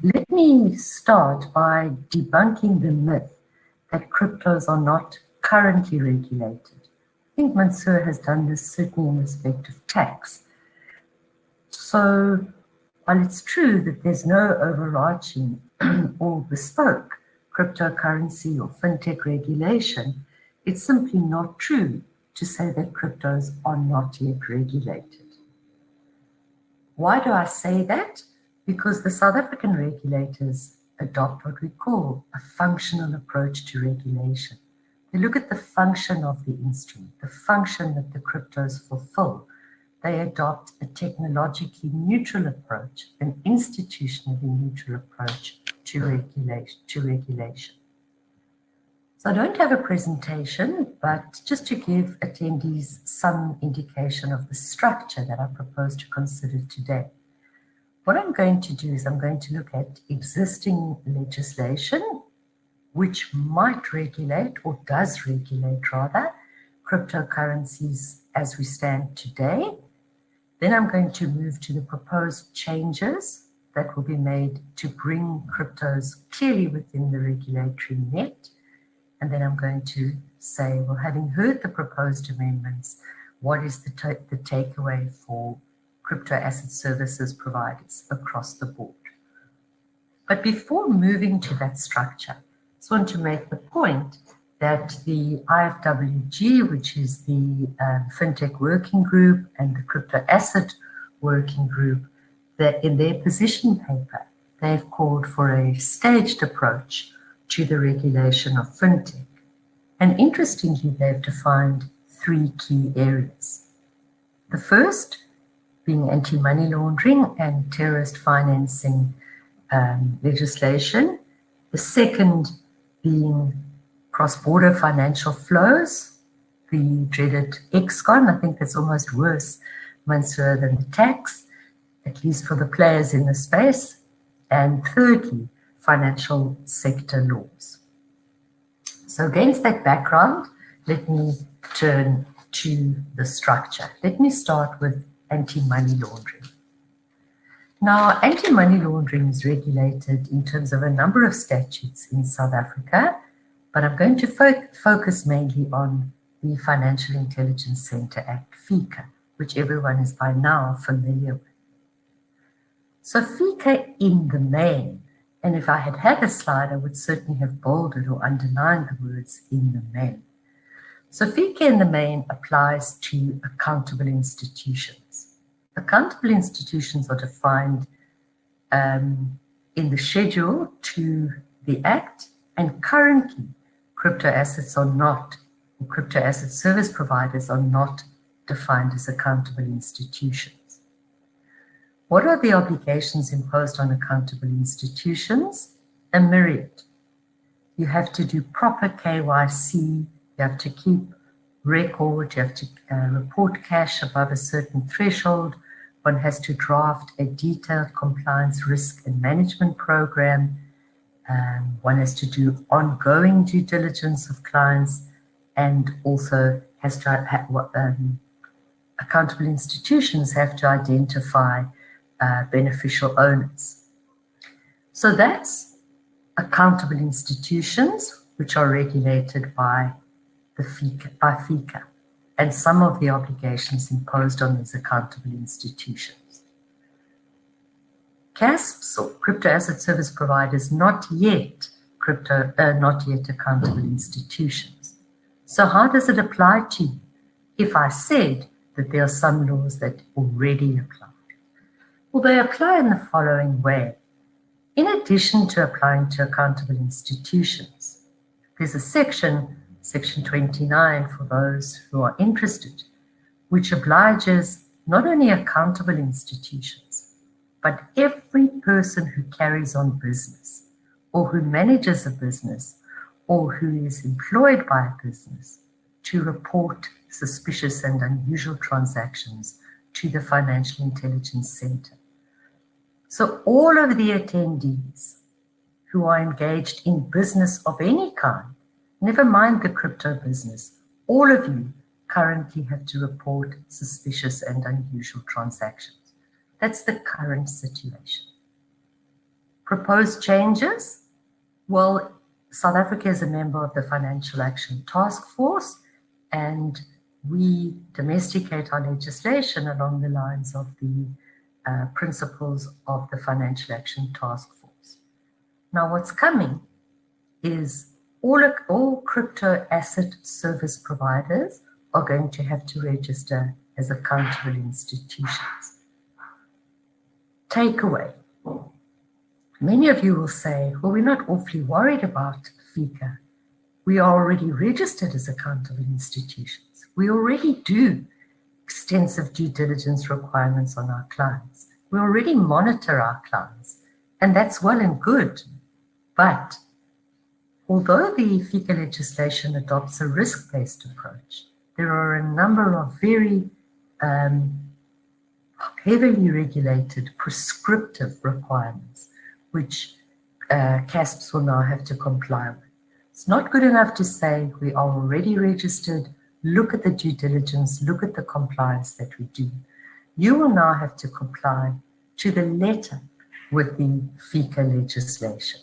Let me start by debunking the myth that cryptos are not currently regulated. I think Mansour has done this certainly in respect of tax. So while it's true that there's no overarching or bespoke cryptocurrency or fintech regulation, it's simply not true to say that cryptos are not yet regulated. Why do I say that? Because the South African regulators adopt what we call a functional approach to regulation. They look at the function of the instrument, the function that the cryptos fulfill. They adopt a technologically neutral approach, an institutionally neutral approach to regulation. So I don't have a presentation, but just to give attendees some indication of the structure that I propose to consider today. What I'm going to do is I'm going to look at existing legislation which might regulate, or does regulate rather, cryptocurrencies as we stand today. Then I'm going to move to the proposed changes that will be made to bring cryptos clearly within the regulatory net. And then I'm going to say, well, having heard the proposed amendments, what is the takeaway for crypto asset services providers across the board? But before moving to that structure, I just want to make the point that the IFWG, which is the FinTech Working Group, and the Crypto Asset Working Group, that in their position paper, they've called for a staged approach to the regulation of fintech. And interestingly, they've defined 3 key areas. The first being anti-money laundering and terrorist financing legislation. The second being cross-border financial flows, the dreaded ex-con. I think that's almost worse, Mansour, than the tax, at least for the players in the space. And thirdly, financial sector laws. So against that background, let me turn to the structure. Let me start with anti-money laundering. Now, anti-money laundering is regulated in terms of a number of statutes in South Africa, but I'm going to focus mainly on the Financial Intelligence Center Act, FICA, which everyone is by now familiar with. So FICA in the main, and if I had had a slide, I would certainly have bolded or underlined the words in the main. So FICA in the main applies to accountable institutions. Accountable institutions are defined in the schedule to the Act, and currently crypto assets are not, or crypto asset service providers are not defined as accountable institutions. What are the obligations imposed on accountable institutions? A myriad. You have to do proper KYC, you have to keep record, you have to report cash above a certain threshold, one has to draft a detailed compliance risk and management program, one has to do ongoing due diligence of clients, and also has to accountable institutions have to identify beneficial owners. So that's accountable institutions, which are regulated by FICA, and some of the obligations imposed on these accountable institutions. CASPs, or crypto asset service providers, not yet accountable institutions. So how does it apply to you? If I said that there are some laws that already apply, well, they apply in the following way. In addition to applying to accountable institutions, there's a section 29 for those who are interested, which obliges not only accountable institutions, but every person who carries on business, or who manages a business, or who is employed by a business, to report suspicious and unusual transactions to the Financial Intelligence Center. So all of the attendees who are engaged in business of any kind, never mind the crypto business, all of you currently have to report suspicious and unusual transactions. That's the current situation. Proposed changes? Well, South Africa is a member of the Financial Action Task Force, and we domesticate our legislation along the lines of the principles of the Financial Action Task Force. Now, what's coming is all crypto asset service providers are going to have to register as accountable institutions. Takeaway. Many of you will say, well, we're not awfully worried about FICA. We are already registered as accountable institutions. We already do extensive due diligence requirements on our clients. We already monitor our clients, and that's well and good. But although the FICA legislation adopts a risk-based approach, there are a number of very heavily regulated prescriptive requirements which CASPs will now have to comply with. It's not good enough to say we are already registered, look at the due diligence, look at the compliance that we do. You will now have to comply to the letter with the FICA legislation.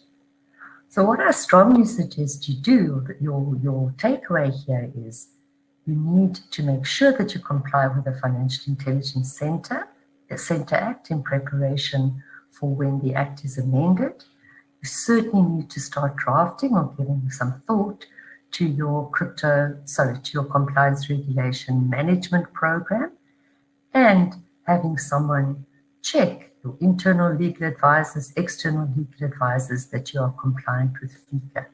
So what I strongly suggest you do, your takeaway here is you need to make sure that you comply with the Financial Intelligence Center Act in preparation for when the Act is amended. You certainly need to start drafting or giving some thought to your compliance regulation management program, and having someone check your internal legal advisors, external legal advisors, that you are compliant with FICA.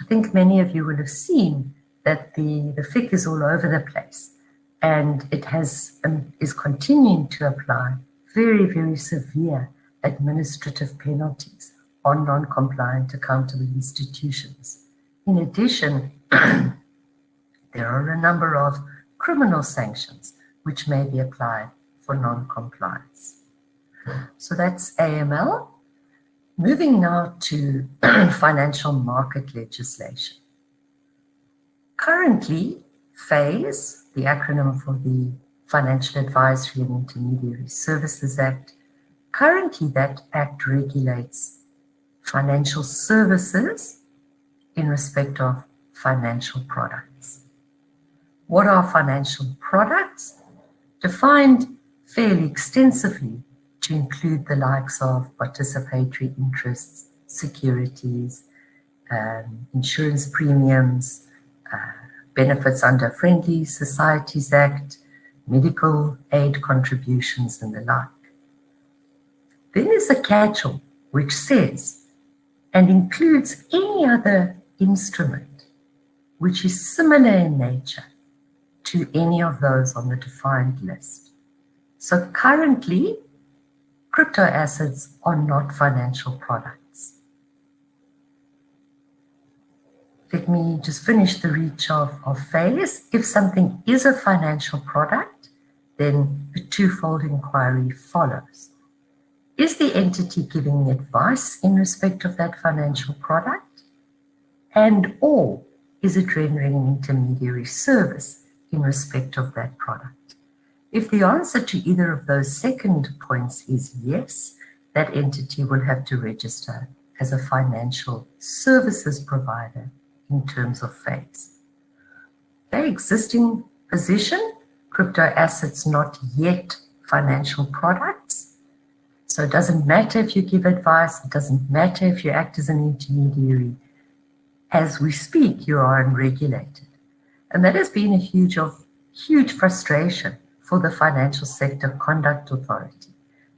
I think many of you will have seen that the FIC is all over the place, and it is continuing to apply very, very severe administrative penalties on non-compliant accountable institutions. In addition, there are a number of criminal sanctions which may be applied for non-compliance. So that's AML. Moving now to financial market legislation. Currently, FASE, the acronym for the Financial Advisory and Intermediary Services Act, currently that act regulates financial services in respect of financial products. What are financial products? Defined fairly extensively to include the likes of participatory interests, securities, insurance premiums, benefits under Friendly Societies Act, medical aid contributions, and the like. Then there's a catch-all which says, and includes any other instrument which is similar in nature to any of those on the defined list. So currently, crypto assets are not financial products. Let me just finish the reach of FASE. If something is a financial product, then a twofold inquiry follows. Is the entity giving advice in respect of that financial product? And or is it rendering an intermediary service in respect of that product? If the answer to either of those second points is yes, that entity will have to register as a financial services provider in terms of FASE. Their existing position, crypto assets not yet financial products. So it doesn't matter if you give advice, it doesn't matter if you act as an intermediary. As we speak, you are unregulated. And that has been a huge frustration for the Financial Sector Conduct Authority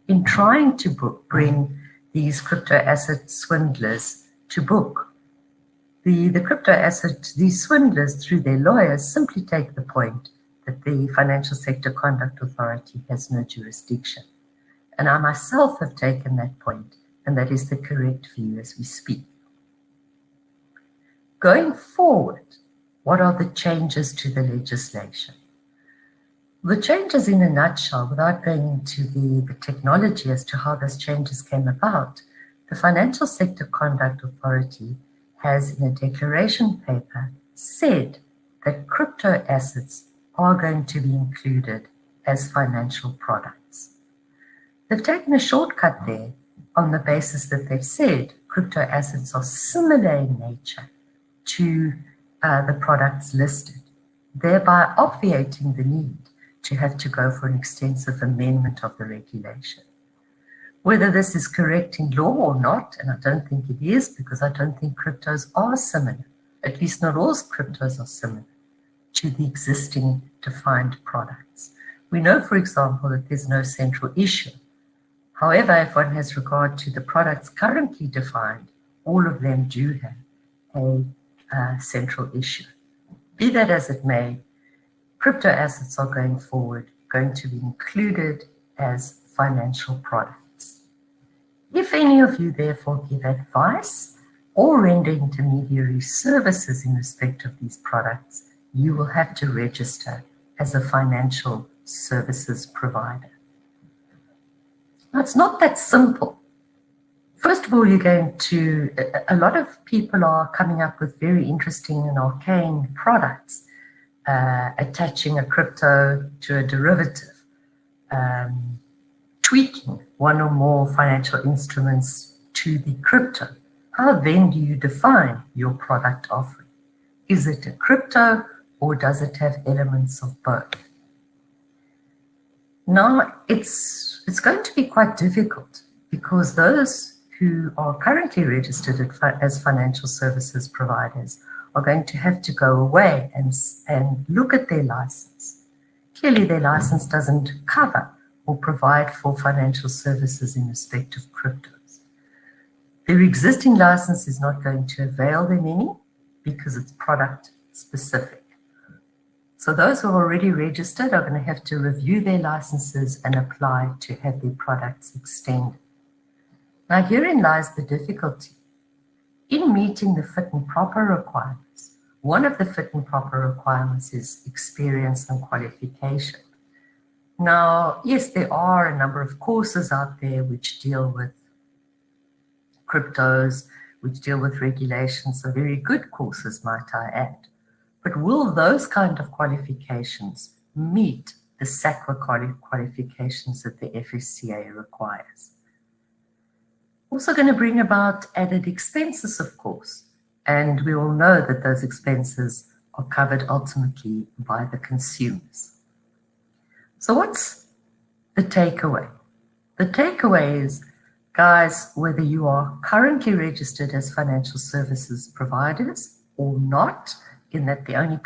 in trying to bring these crypto asset swindlers to book. These swindlers, through their lawyers, simply take the point that the Financial Sector Conduct Authority has no jurisdiction. And I myself have taken that point, and that is the correct view as we speak. Going forward, what are the changes to the legislation? The changes, in a nutshell, without going into the technology as to how those changes came about, the Financial Sector Conduct Authority has, in a declaration paper, said that crypto assets are going to be included as financial products. They've taken a shortcut there on the basis that they've said crypto assets are similar in nature to the products listed, thereby obviating the need to have to go for an extensive amendment of the regulation. Whether this is correct in law or not, and I don't think it is, because I don't think cryptos are similar, at least not all cryptos are similar to the existing defined products. We know, for example, that there's no central issue. However, if one has regard to the products currently defined, all of them do have a central issue. Be that as it may, crypto assets are going forward going to be included as financial products. If any of you therefore give advice or render intermediary services in respect of these products, you will have to register as a financial services provider. Now, it's not that simple. First of all, you're going to, a lot of people are coming up with very interesting and arcane products, attaching a crypto to a derivative, tweaking one or more financial instruments to the crypto. How then do you define your product offering? Is it a crypto or does it have elements of both? Now, it's going to be quite difficult because those who are currently registered as financial services providers are going to have to go away and look at their license. Clearly, their license doesn't cover or provide for financial services in respect of cryptos. Their existing license is not going to avail them any because it's product specific. So those who are already registered are going to have to review their licenses and apply to have their products extended. Now, herein lies the difficulty. In meeting the fit and proper requirements, one of the fit and proper requirements is experience and qualification. Now, yes, there are a number of courses out there which deal with cryptos, which deal with regulations, so very good courses, might I add. But will those kind of qualifications meet the SACWA qualifications that the FSCA requires? Also going to bring about added expenses, of course, and we all know that those expenses are covered ultimately by the consumers. So what's the takeaway? The takeaway is, guys, whether you are currently registered as financial services providers or not, in that the only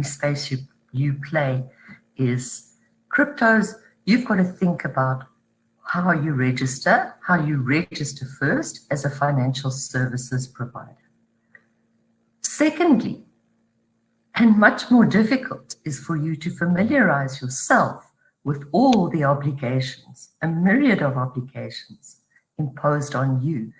space you play is cryptos, you've got to think about how you register first as a financial services provider. Secondly, and much more difficult, is for you to familiarize yourself with all the obligations, a myriad of obligations imposed on you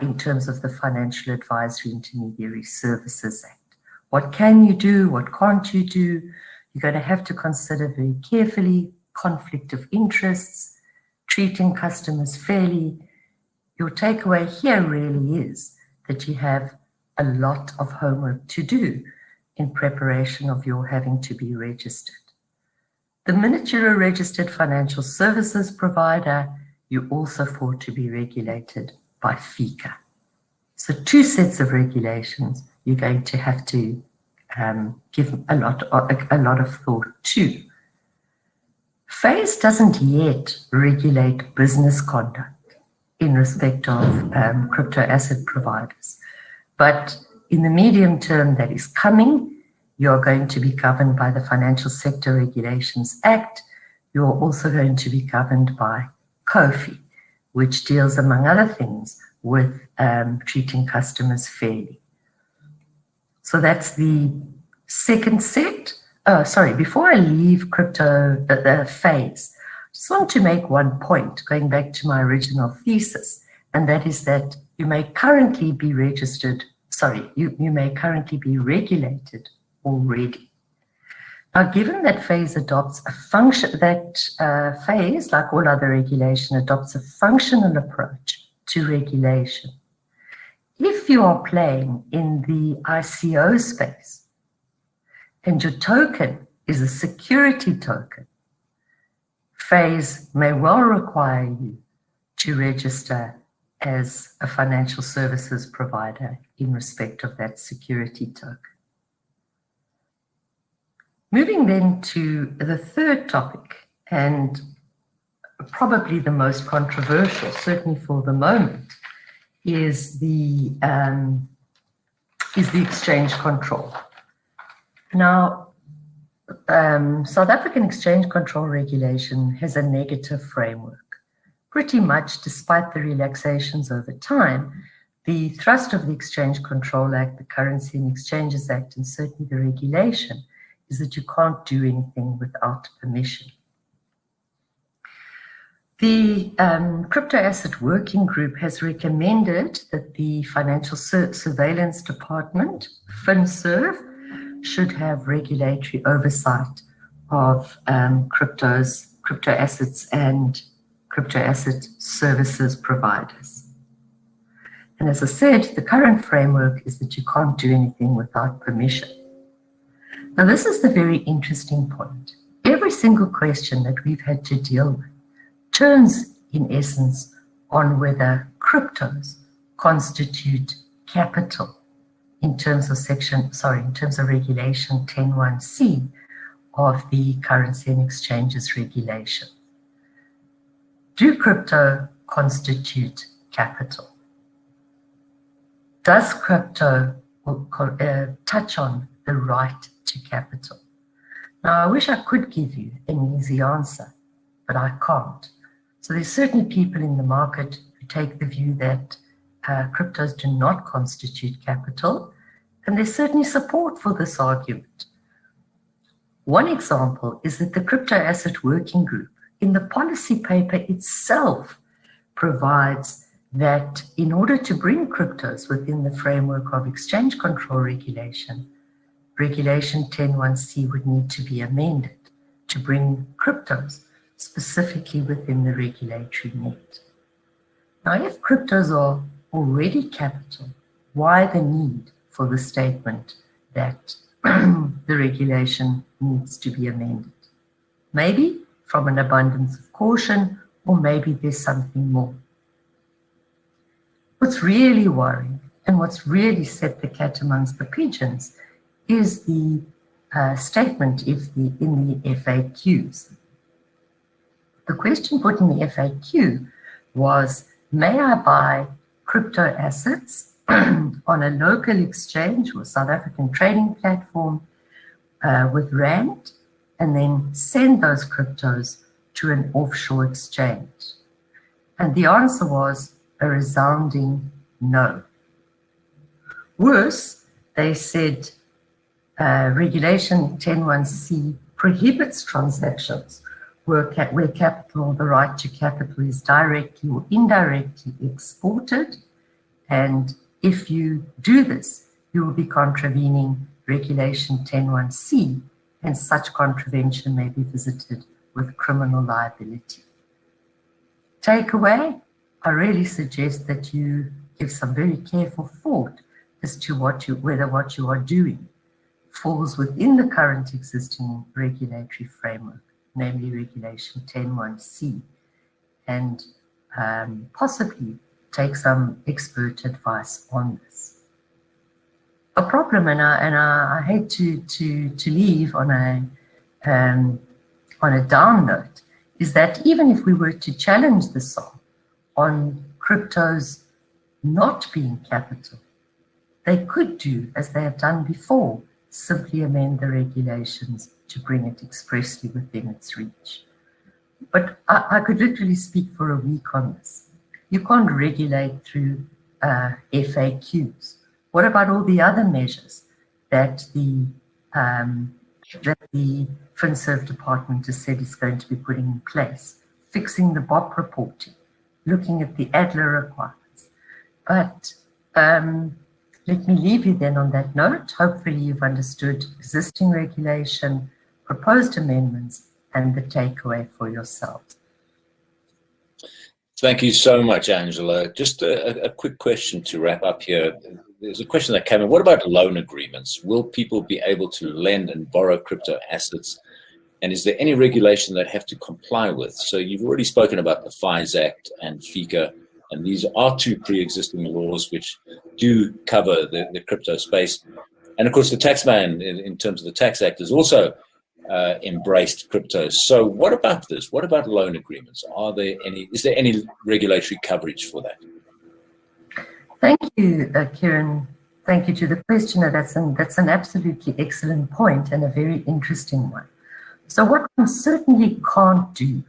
in terms of the Financial Advisory Intermediary Services Act. What can you do? What can't you do? You're going to have to consider very carefully conflict of interests, treating customers fairly. Your takeaway here really is that you have a lot of homework to do in preparation of your having to be registered. The minute you're a registered financial services provider, you also afford to be regulated by FICA. So 2 sets of regulations you're going to have to give a lot of thought to. FAIS doesn't yet regulate business conduct in respect of crypto asset providers, but in the medium term that is coming, you're going to be governed by the Financial Sector Regulations Act. You're also going to be governed by COFI, which deals, among other things, with treating customers fairly. So that's the second set. Before I leave crypto, the phase, I just want to make one point, going back to my original thesis, and that is that you may currently be you may currently be regulated already. Now, given that phase adopts a function, phase, like all other regulation, adopts a functional approach to regulation. If you are playing in the ICO space and your token is a security token, phase may well require you to register as a financial services provider in respect of that security token. Moving then to the third topic, and probably the most controversial, certainly for the moment, is the exchange control. Now, South African exchange control regulation has a negative framework. Pretty much, despite the relaxations over time, the thrust of the Exchange Control Act, the Currency and Exchanges Act, and certainly the regulation is that you can't do anything without permission. The Crypto Asset Working Group has recommended that the Financial Surveillance Department, FinServ, should have regulatory oversight of crypto assets and crypto asset services providers. And as I said, the current framework is that you can't do anything without permission. Now, this is the very interesting point. Every single question that we've had to deal with turns, in essence, on whether cryptos constitute capital in terms of Regulation 10(1)(c) of the Currency and Exchanges Regulation. Do crypto constitute capital? Does crypto touch on the right to capital? Now, I wish I could give you an easy answer, but I can't. So there's certainly people in the market who take the view that cryptos do not constitute capital, and there's certainly support for this argument. One example is that the Crypto Asset Working Group, in the policy paper itself, provides that in order to bring cryptos within the framework of exchange control regulation, Regulation 10(1)(c) would need to be amended to bring cryptos specifically within the regulatory net. Now, if cryptos are already capital, why the need for the statement that the regulation needs to be amended? Maybe from an abundance of caution, or maybe there's something more. What's really worrying and what's really set the cat amongst the pigeons is the statement in the FAQs. The question put in the FAQ was, may I buy crypto assets on a local exchange or South African trading platform with Rand, and then send those cryptos to an offshore exchange? And the answer was a resounding no. Worse, they said Regulation 10(1)(c) prohibits transactions where capital, the right to capital, is directly or indirectly exported. And if you do this, you will be contravening Regulation 10(1)(c), and such contravention may be visited with criminal liability. Takeaway, I really suggest that you give some very careful thought as to whether what you are doing falls within the current existing regulatory framework, namely Regulation 10(1)(c), and possibly take some expert advice on this. A problem, and I hate to leave on a down note, is that even if we were to challenge the SAR on cryptos not being capital, they could do, as they have done before, simply amend the regulations to bring it expressly within its reach. But I could literally speak for a week on this. You can't regulate through FAQs. What about all the other measures that the FinServ department has said is going to be putting in place? Fixing the BOP reporting, looking at the Adler requirements. But let me leave you then on that note. Hopefully you've understood existing regulation, proposed amendments, and the takeaway for yourselves. Thank you so much, Angela. Just a quick question to wrap up here. There's a question that came in. What about loan agreements? Will people be able to lend and borrow crypto assets And is there any regulation that have to comply with? So you've already spoken about the FIS Act and FICA, and these are two pre-existing laws which do cover the crypto space. And of course, the taxman, in terms of the Tax Act, has also embraced crypto. So what about this? What about loan agreements? Is there any regulatory coverage for that? Thank you, Kieran. Thank you to the questioner. That's an absolutely excellent point and a very interesting one. So what one certainly can't do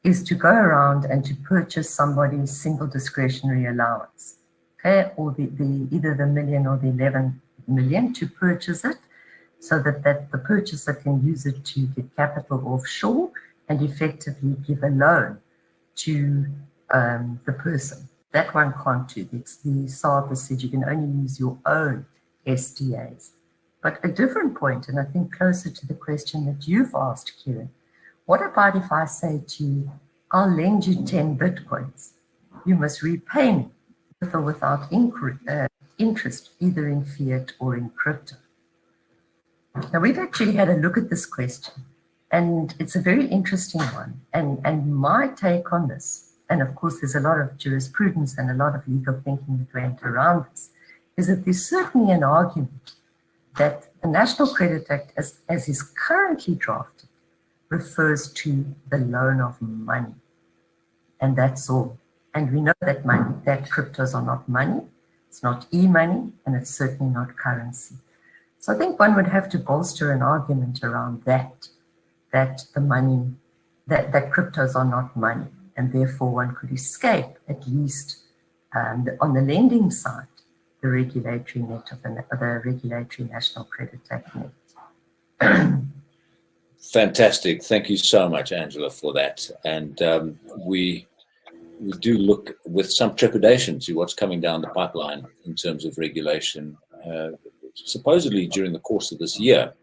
is to go around and to purchase somebody's single discretionary allowance, okay, or either the million or the 11 million, to purchase it so that the purchaser can use it to get capital offshore and effectively give a loan to the person. That one can't do. It's the SARB said you can only use your own SDAs. But a different point, and I think closer to the question that you've asked, Kieran, what about if I say to you, I'll lend you 10 Bitcoins. You must repay me with or without interest, either in fiat or in crypto. Now, we've actually had a look at this question, and it's a very interesting one. And my take on this, and of course there's a lot of jurisprudence and a lot of legal thinking that went around this, is that there's certainly an argument that the National Credit Act, as is currently drafted, refers to the loan of money. And that's all. And we know that cryptos are not money, it's not e-money, and it's certainly not currency. So I think one would have to bolster an argument around that cryptos are not money, and therefore one could escape, at least on the lending side, the regulatory net of the regulatory National Credit Act net. Fantastic. Thank you so much, Angela, for that. And we do look with some trepidation to what's coming down the pipeline in terms of regulation, supposedly during the course of this year.